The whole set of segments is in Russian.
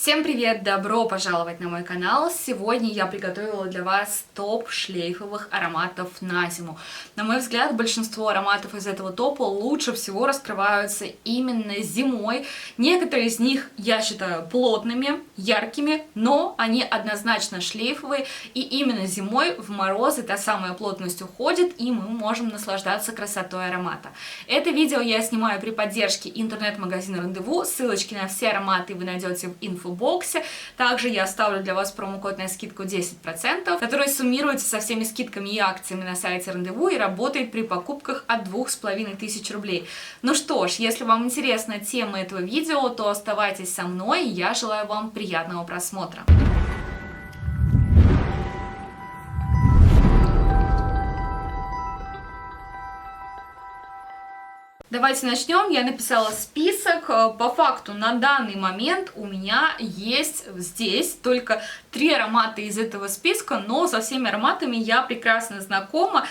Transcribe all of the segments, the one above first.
Всем привет! Добро пожаловать на мой канал! Сегодня я приготовила для вас топ шлейфовых ароматов на зиму. На мой взгляд, большинство ароматов из этого топа лучше всего раскрываются именно зимой. Некоторые из них я считаю плотными, яркими, но они однозначно шлейфовые. И именно зимой в морозы та самая плотность уходит, и мы можем наслаждаться красотой аромата. Это видео я снимаю при поддержке интернет-магазина Рандеву. Ссылочки на все ароматы вы найдете в инфобоксе. Также я оставлю для вас промокод на скидку 10%, который суммируется со всеми скидками и акциями на сайте Рандеву и работает при покупках от 2500 рублей. Ну что ж, если вам интересна тема этого видео, то оставайтесь со мной, и я желаю вам приятного просмотра. Давайте начнем. Я написала список. По факту на данный момент у меня есть здесь только 3 аромата из этого списка, но со всеми ароматами я прекрасно знакома.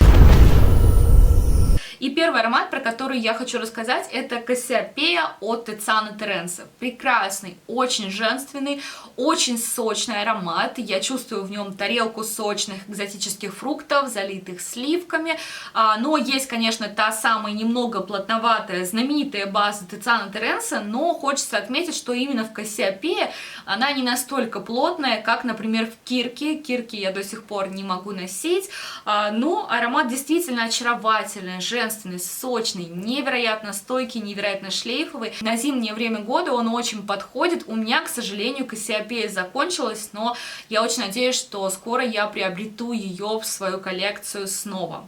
И первый аромат, про который я хочу рассказать, это Кассиопея от Тициана Теренса. Прекрасный, очень женственный, очень сочный аромат. Я чувствую в нем тарелку сочных экзотических фруктов, залитых сливками. Но есть, конечно, та самая немного плотноватая, знаменитая база Тициана Теренса, но хочется отметить, что именно в Кассиопее она не настолько плотная, как, например, в Кирке. Кирки я до сих пор не могу носить, но аромат действительно очаровательный, женственный, сочный, невероятно стойкий, невероятно шлейфовый. На зимнее время года он очень подходит. У меня, к сожалению, Кассиопея закончилась, но я очень надеюсь, что скоро я приобрету ее в свою коллекцию снова.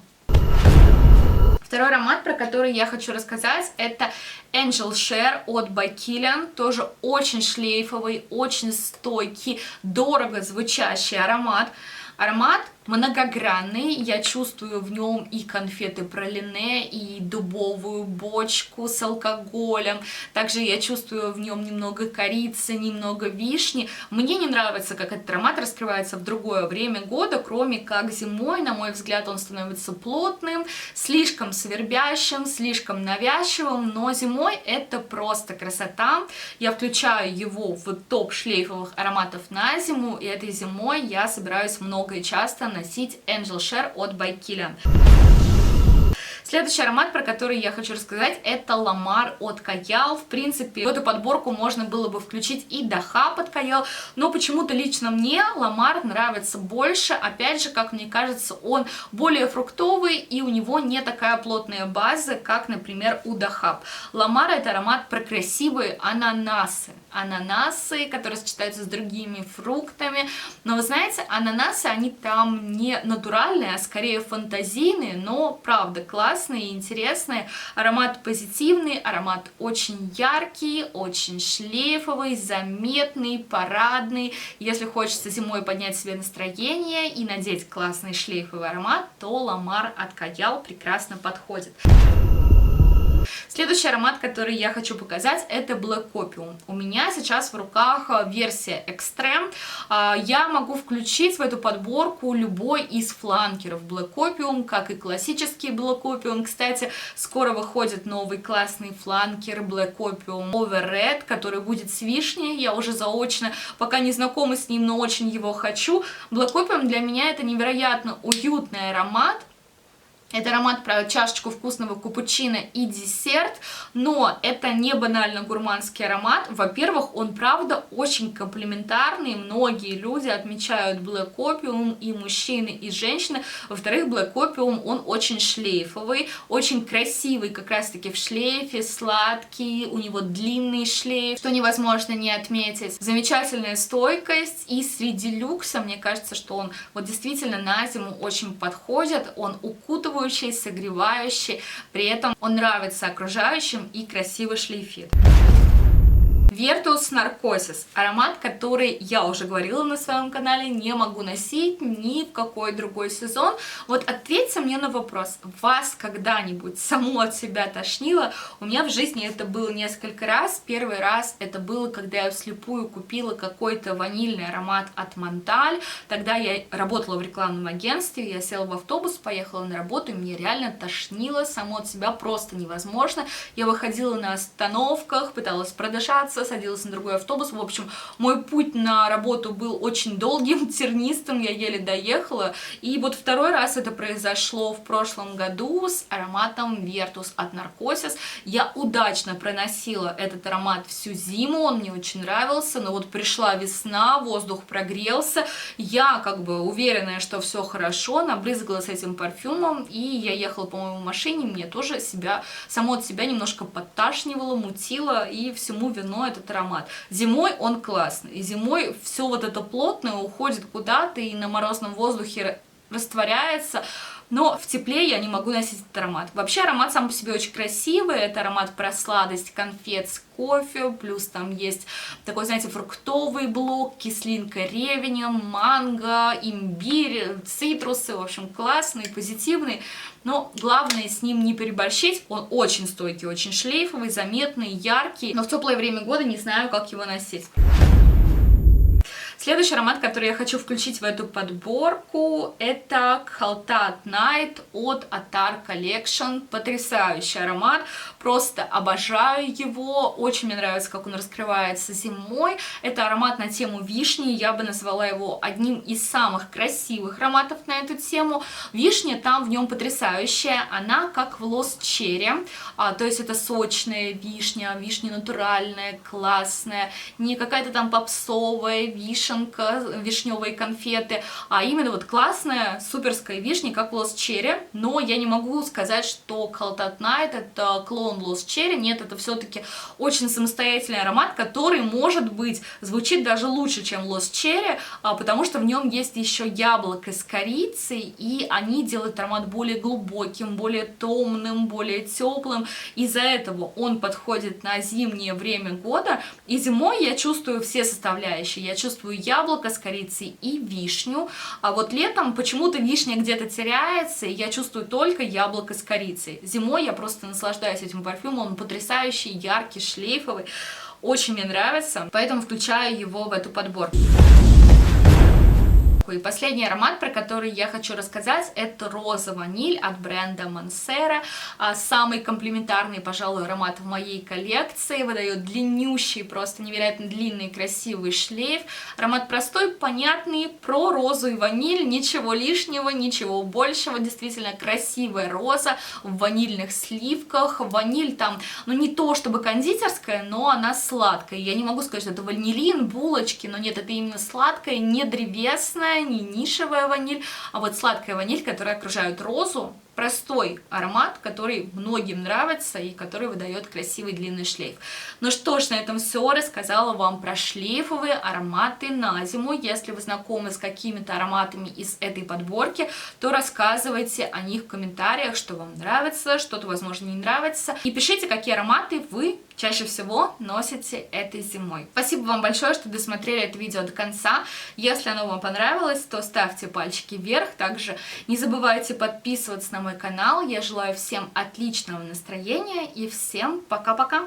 Второй аромат, про который я хочу рассказать, это Angel Share от By Kilian. Тоже очень шлейфовый, очень стойкий, дорого звучащий аромат. Аромат многогранный, я чувствую в нем и конфеты пралине, и дубовую бочку с алкоголем. Также я чувствую в нем немного корицы, немного вишни. Мне не нравится, как этот аромат раскрывается в другое время года, кроме как зимой. На мой взгляд, он становится плотным, слишком свербящим, слишком навязчивым, но зимой это просто красота. Я включаю его в топ шлейфовых ароматов на зиму, и этой зимой я собираюсь много и часто носить Angel Share от By Kilian. Следующий аромат, про который я хочу рассказать, это Lamar от Kayal. В принципе, в эту подборку можно было бы включить и Dahab от Kayal, но почему-то лично мне Lamar нравится больше. Опять же, как мне кажется, он более фруктовый, и у него не такая плотная база, как, например, у Dahab. Lamar — это аромат про красивые ананасы. Ананасы, которые сочетаются с другими фруктами. Но вы знаете, ананасы, они там не натуральные, а скорее фантазийные, но правда классные и интересные. Аромат позитивный, аромат очень яркий, очень шлейфовый, заметный, парадный. Если хочется зимой поднять себе настроение и надеть классный шлейфовый аромат, то Lamar от Kayal прекрасно подходит. Следующий аромат, который я хочу показать, это Black Opium. У меня сейчас в руках версия Extreme. Я могу включить в эту подборку любой из фланкеров Black Opium, как и классический Black Opium. Кстати, скоро выходит новый классный фланкер Black Opium Over Red, который будет с вишней. Я уже заочно, пока не знакома с ним, но очень его хочу. Black Opium для меня это невероятно уютный аромат. Это аромат про чашечку вкусного капучино и десерт, но это не банально гурманский аромат. Во-первых, он правда очень комплементарный, многие люди отмечают Black Opium, и мужчины, и женщины. Во-вторых, Black Opium, он очень шлейфовый, очень красивый, как раз таки в шлейфе, сладкий, у него длинный шлейф, что невозможно не отметить. Замечательная стойкость, и среди люкса, мне кажется, что он вот действительно на зиму очень подходит, он укутывает, согревающий, при этом он нравится окружающим и красиво шлейфит. Virtus Narcosis. Аромат, который я уже говорила на своем канале, не могу носить ни в какой другой сезон. Вот ответьте мне на вопрос, вас когда-нибудь само от себя тошнило? У меня в жизни это было несколько раз. Первый раз это было, когда я вслепую купила какой-то ванильный аромат от Монталь. Тогда я работала в рекламном агентстве, я села в автобус, поехала на работу, и мне реально тошнило само от себя просто невозможно. Я выходила на остановках, пыталась продышаться, садилась на другой автобус. В общем, мой путь на работу был очень долгим, тернистым, я еле доехала. И вот второй раз это произошло в прошлом году с ароматом Virtus от Narcosis. Я удачно проносила этот аромат всю зиму, он мне очень нравился, но вот пришла весна, воздух прогрелся, я как бы уверенная, что все хорошо, набрызгалась этим парфюмом, и я ехала, по-моему, в машине, мне тоже само от себя немножко подташнивало, мутило, и всему виной этот аромат. Зимой он классный, и зимой все вот это плотное уходит куда-то и на морозном воздухе растворяется, но в тепле я не могу носить этот аромат. Вообще аромат сам по себе очень красивый, это аромат про сладость конфет с кофе, плюс там есть такой, знаете, фруктовый блок, кислинка ревеня, манго, имбирь, цитрусы, в общем, классный, позитивный, но главное с ним не переборщить, он очень стойкий, очень шлейфовый, заметный, яркий, но в теплое время года не знаю, как его носить. Следующий аромат, который я хочу включить в эту подборку, это Khalta at Night от Attar Collection. Потрясающий аромат, просто обожаю его, очень мне нравится, как он раскрывается зимой. Это аромат на тему вишни, я бы назвала его одним из самых красивых ароматов на эту тему. Вишня там в нем потрясающая, она как в Lost Cherry, то есть это сочная вишня, вишня натуральная, классная, не какая-то там попсовая вишенка, вишневые конфеты, а именно вот классная, суперская вишня, как Lost Cherry, но я не могу сказать, что Khalta at Night это клон Lost Cherry, нет, это все-таки очень самостоятельный аромат, который, может быть, звучит даже лучше, чем Lost Cherry, потому что в нем есть еще яблоко с корицей, и они делают аромат более глубоким, более томным, более теплым, из-за этого он подходит на зимнее время года, и зимой я чувствую все составляющие, я чувствую яблоко с корицей и вишню, а вот летом почему-то вишня где-то теряется, и я чувствую только яблоко с корицей. Зимой я просто наслаждаюсь этим парфюмом, он потрясающий, яркий, шлейфовый, очень мне нравится, поэтому включаю его в эту подборку. И последний аромат, про который я хочу рассказать, это роза ваниль от бренда Mancera. Самый комплементарный, пожалуй, аромат в моей коллекции. Выдает длиннющий, просто невероятно длинный, красивый шлейф. Аромат простой, понятный, про розу и ваниль. Ничего лишнего, ничего большего. Действительно красивая роза в ванильных сливках. Ваниль там, ну не то чтобы кондитерская, но она сладкая. Я не могу сказать, что это ванилин, булочки, но нет, это именно сладкая, не древесная, не нишевая ваниль, а вот сладкая ваниль, которая окружает розу. Простой аромат, который многим нравится и который выдает красивый длинный шлейф. Ну что ж, на этом все. Рассказала вам про шлейфовые ароматы на зиму. Если вы знакомы с какими-то ароматами из этой подборки, то рассказывайте о них в комментариях, что вам нравится, что-то, возможно, не нравится. И пишите, какие ароматы вы чаще всего носите этой зимой. Спасибо вам большое, что досмотрели это видео до конца. Если оно вам понравилось, то ставьте пальчики вверх. Также не забывайте подписываться на мой канал. Я желаю всем отличного настроения и всем пока-пока!